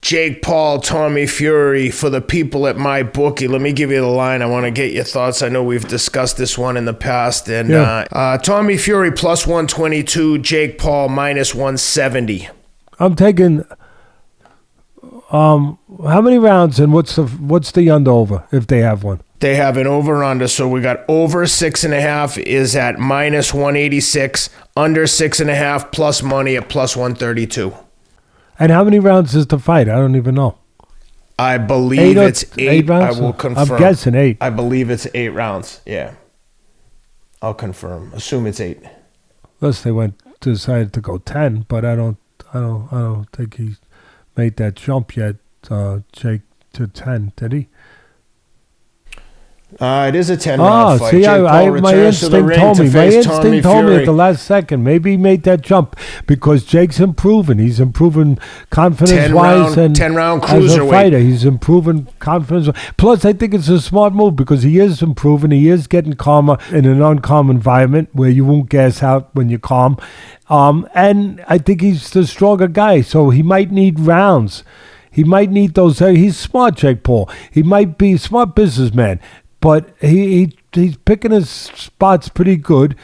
Jake Paul, Tommy Fury for the people at my bookie. Let me give you the line. I want to get your thoughts. I know we've discussed this one in the past. And Tommy Fury plus 122, Jake Paul minus 170. I'm taking how many rounds and what's the under over if they have one? They have an over-under, so we got over 6.5 is at minus 186, under 6.5 plus money at plus 132. And how many rounds is the fight? I don't even know. I believe it's 8 rounds? I will confirm. I'm guessing 8. I believe it's 8 rounds. Yeah. I'll confirm. Assume it's 8. Unless they decided to go 10, but I don't think he made that jump yet, Jake, to 10, did he? It is a 10-round fight. See, my instinct told me. My instinct told me at the last second. Maybe he made that jump because Jake's improving. He's improving confidence-wise and 10-round as a cruiserweight. fighter. He's improving confidence. Plus, I think it's a smart move because he is improving. He is getting calmer in an uncalm environment where you won't gas out when you're calm. And I think he's the stronger guy, so he might need rounds. He might need those. He's smart, Jake Paul. He might be a smart businessman. But he's picking his spots pretty good,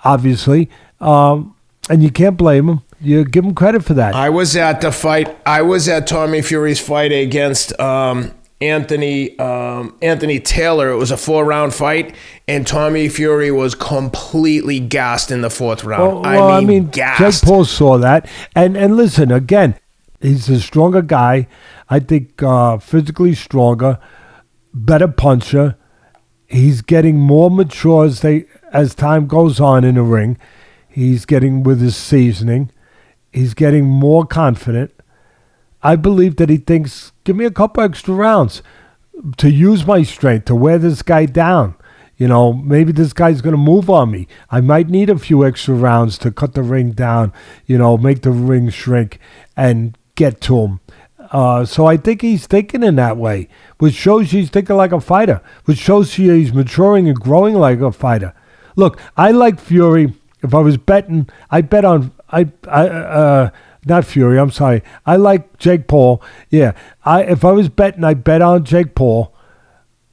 obviously, and you can't blame him. You give him credit for that. I was at the fight. I was at Tommy Fury's fight against Anthony Taylor. It was a 4-round fight, and Tommy Fury was completely gassed in the 4th round. I mean, gassed. Jake Paul saw that, and listen again. He's a stronger guy. I think physically stronger, better puncher. He's getting more mature as time goes on in the ring. He's getting with his seasoning. He's getting more confident. I believe that he thinks, give me a couple extra rounds to use my strength, to wear this guy down. You know, maybe this guy's going to move on me. I might need a few extra rounds to cut the ring down, make the ring shrink and get to him. So I think he's thinking in that way, which shows he's thinking like a fighter, which shows he's maturing and growing like a fighter. Look, I like Fury. If I was betting, I bet on not Fury. I'm sorry. I like Jake Paul. Yeah, if I was betting, I bet on Jake Paul.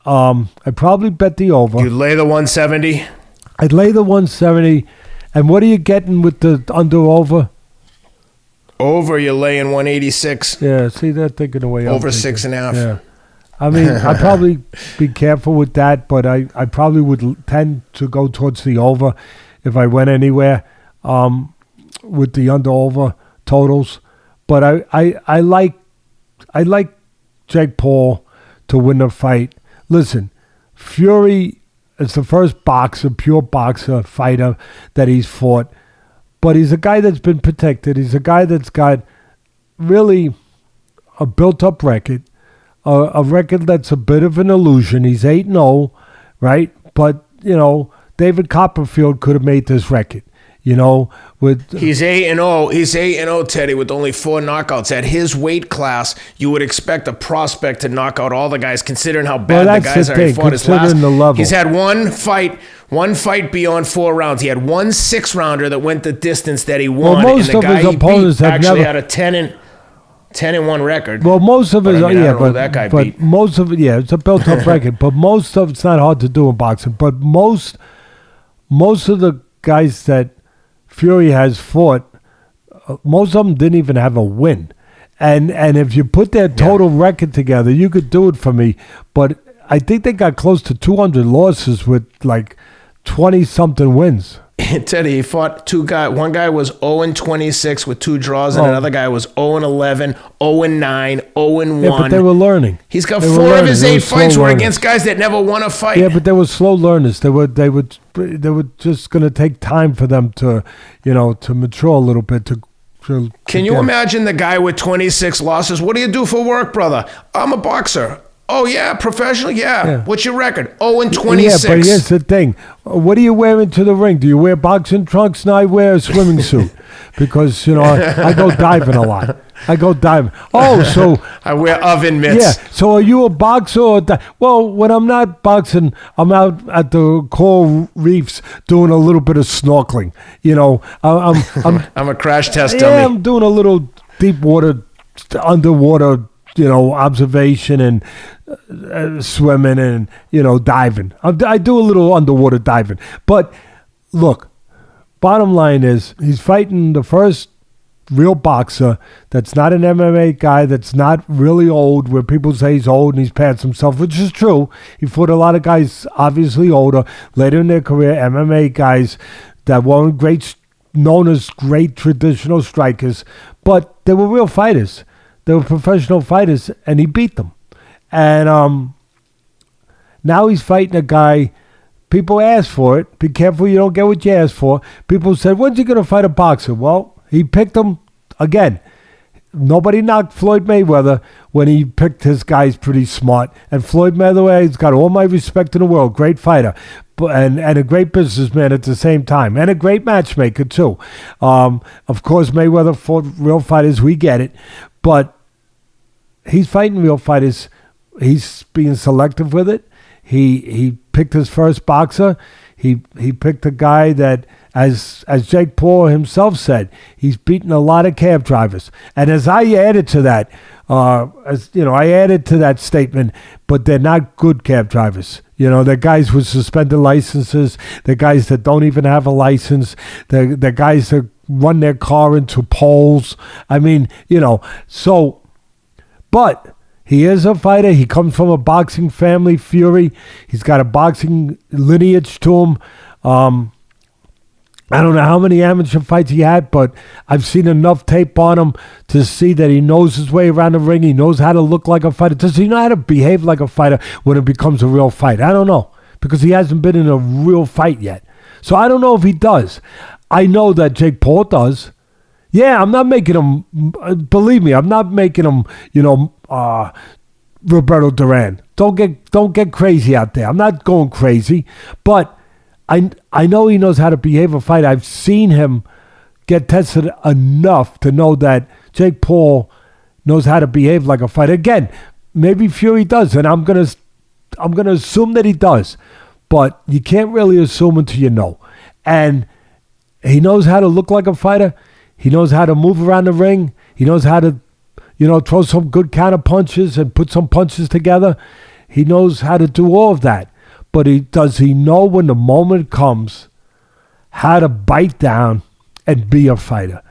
I'd probably bet the over. You'd lay the 170. I'd lay the 170. And what are you getting with the under over? Over, you're laying 186. Yeah, see, they're thinking away. Over 6.5. Yeah. I mean, I'd probably be careful with that, but I probably would tend to go towards the over if I went anywhere with the under-over totals. But I like Jake Paul to win the fight. Listen, Fury is the first pure boxer, fighter that he's fought. But he's a guy that's been protected. He's a guy that's got really a built-up record, a record that's a bit of an illusion. He's 8-0, right? But, David Copperfield could have made this record, He's 8-0. He's 8-0, Teddy, with only 4 knockouts. At his weight class, you would expect a prospect to knock out all the guys, considering how bad the guys are. He fought his last. The level. He's had one fight beyond 4 rounds. He had one 6-rounder that went the distance that he won. Well, most of his opponents have never had a 10-1 record. Well, most of his, that guy beat. Most of it, it's a built-up record. But most of it's not hard to do in boxing. But most of the guys that Fury has fought, most of them didn't even have a win. And if you put their total record together, you could do it for me. But I think they got close to 200 losses with like 20-something wins. Teddy, he fought 2 guys. One guy was 0-26 with 2 draws, and another guy was 0-11, 0-9, 0-1. Yeah, but they were learning. He's got 4 of his 8 fights were against guys that never won a fight. Yeah, but they were slow learners. They were just going to take time for them to, to mature a little bit. Can you imagine the guy with 26 losses? What do you do for work, brother? I'm a boxer. Oh, yeah, professional? Yeah. What's your record? 0-26. Yeah, but here's the thing. What are you wearing to the ring? Do you wear boxing trunks? No, I wear a swimming suit because, I go diving a lot. Oh, so... I wear oven mitts. Yeah, so are you a boxer or... Well, when I'm not boxing, I'm out at the coral reefs doing a little bit of snorkeling. I'm a crash test dummy. Yeah, I'm doing a little deep water, underwater observation and swimming and, diving. I do a little underwater diving. But look, bottom line is he's fighting the first real boxer that's not an MMA guy, that's not really old, where people say he's old and he's past himself, which is true. He fought a lot of guys obviously older, later in their career, MMA guys that weren't known as great traditional strikers, but they were real fighters. They were professional fighters, and he beat them. And now he's fighting a guy. People ask for it. Be careful you don't get what you ask for. People said, when's he going to fight a boxer? Well, he picked him again. Nobody knocked Floyd Mayweather when he picked his guys pretty smart. And Floyd Mayweather's got all my respect in the world. Great fighter. And a great businessman at the same time. And a great matchmaker, too. Of course, Mayweather fought real fighters. We get it. But he's fighting real fighters. He's being selective with it. He picked his first boxer. He picked a guy that, as Jake Paul himself said, he's beaten a lot of cab drivers. And as I added to that, I added to that statement, but they're not good cab drivers. They're guys with suspended licenses. They're guys that don't even have a license. They're guys that run their car into poles. I mean, so, but he is a fighter. He comes from a boxing family, Fury. He's got a boxing lineage to him. I don't know how many amateur fights he had, but I've seen enough tape on him to see that he knows his way around the ring. He knows how to look like a fighter. Does he know how to behave like a fighter when it becomes a real fight? I don't know, because he hasn't been in a real fight yet. So I don't know if he does. I know that Jake Paul does. Yeah, I'm not making him, believe me, I'm not making him, Roberto Duran. Don't get crazy out there. I'm not going crazy, but I know he knows how to behave a fight. I've seen him get tested enough to know that Jake Paul knows how to behave like a fighter. Again, maybe Fury does, and I'm gonna assume that he does, but you can't really assume until you know. And he knows how to look like a fighter. He knows how to move around the ring. He knows how to, throw some good counter punches and put some punches together. He knows how to do all of that. But does he know when the moment comes how to bite down and be a fighter?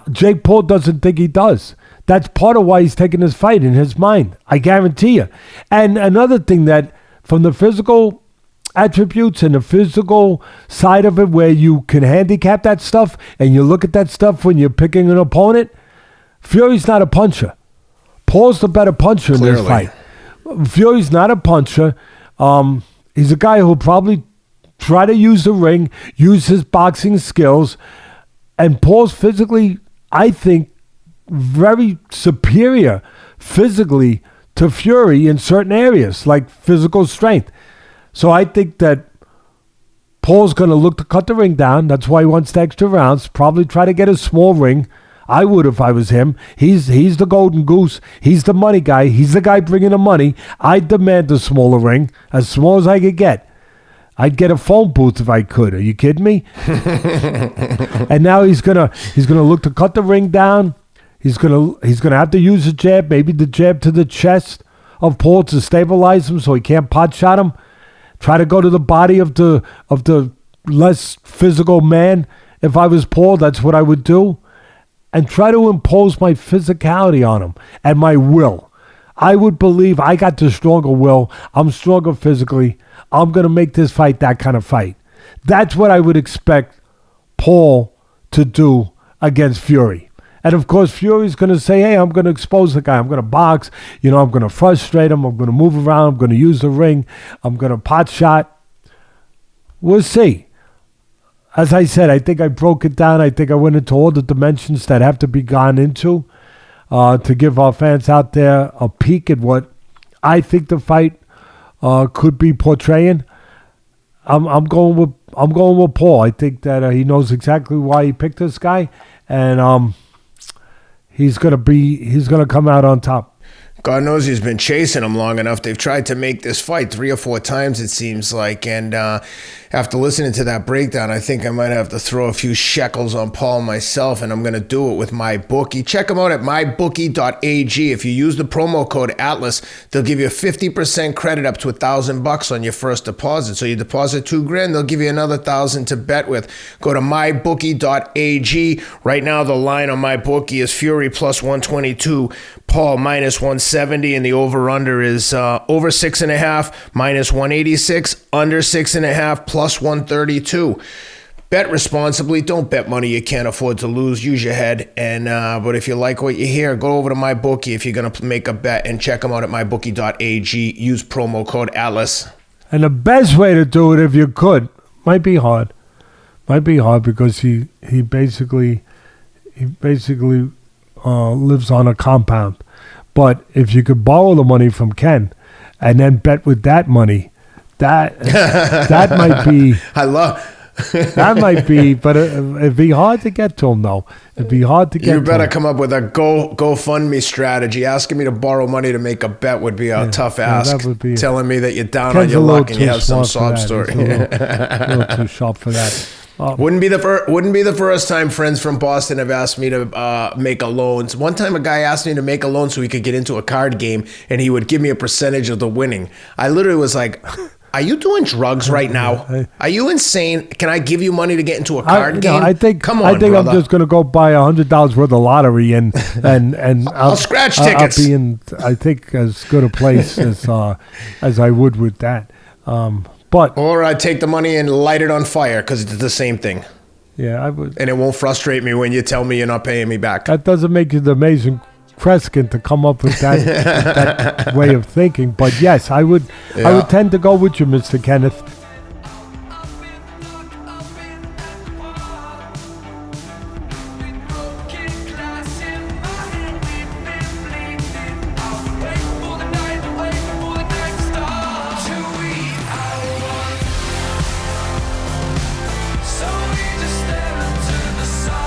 Jake Paul doesn't think he does. That's part of why he's taking this fight in his mind. I guarantee you. And another thing, that from the physical attributes and the physical side of it, where you can handicap that stuff and you look at that stuff when you're picking an opponent, Fury's not a puncher. Paul's the better puncher in this fight. Fury's not a puncher. He's a guy who'll probably try to use the ring, use his boxing skills, and Paul's physically, I think, very superior physically to Fury in certain areas, like physical strength. So I think that Paul's going to look to cut the ring down. That's why he wants the extra rounds. Probably try to get a small ring. I would if I was him. He's the golden goose. He's the money guy. He's the guy bringing the money. I demand a smaller ring, as small as I could get. I'd get a phone booth if I could. Are you kidding me? And now he's gonna look to cut the ring down. He's gonna have to use a jab, maybe the jab to the chest of Paul to stabilize him so he can't pot shot him. Try to go to the body of the less physical man. If I was Paul, that's what I would do. And try to impose my physicality on him and my will. I would believe I got the stronger will. I'm stronger physically. I'm going to make this fight that kind of fight. That's what I would expect Paul to do against Fury. And of course, Fury's going to say, hey, I'm going to expose the guy. I'm going to box. I'm going to frustrate him. I'm going to move around. I'm going to use the ring. I'm going to pot shot. We'll see. As I said, I think I broke it down. I think I went into all the dimensions that have to be gone into to give our fans out there a peek at what I think the fight could be portraying. I'm going with Paul. I think that he knows exactly why he picked this guy, and he's gonna come out on top. God knows he's been chasing him long enough. They've tried to make this fight 3 or 4 times, it seems like. And after listening to that breakdown, I think I might have to throw a few shekels on Paul myself, and I'm going to do it with MyBookie. Check them out at mybookie.ag. If you use the promo code ATLAS, they'll give you a 50% credit up to $1,000 on your first deposit. So you deposit $2,000, they'll give you another $1,000 to bet with. Go to mybookie.ag. Right now, the line on MyBookie is Fury plus 122, Paul minus 170, and the over-under is over 6.5, minus 186, under 6.5, plus 132. Bet responsibly. Don't bet money you can't afford to lose. Use your head. And but if you like what you hear, go over to MyBookie if you're going to make a bet, and check them out at mybookie.ag. Use promo code ATLAS. And the best way to do it, if you could, might be hard because he basically lives on a compound. But if you could borrow the money from Ken and then bet with that money, that might be. That might be, but it'd be hard to get to him, though. It'd be hard to get to him. You better come up with a GoFundMe strategy. Asking me to borrow money to make a bet would be a tough ask. That would be, telling me that you're down Ken's on your luck and you have some sob story. A little too sharp for that. Wouldn't be the first time friends from Boston have asked me to make a loan. One time a guy asked me to make a loan so he could get into a card game, and he would give me a percentage of the winning. I literally was like, are you doing drugs right now? Are you insane? Can I give you money to get into a card game? I think Come on, brother. I'm just going to go buy $100 worth of lottery and I'll scratch tickets. I'll be in, I think, as good a place as I would with that. Or I'd take the money and light it on fire because it's the same thing. Yeah, I would. And it won't frustrate me when you tell me you're not paying me back. That doesn't make you the amazing Kreskin to come up with that way of thinking. But yes, I would tend to go with you, Mr. Kenneth.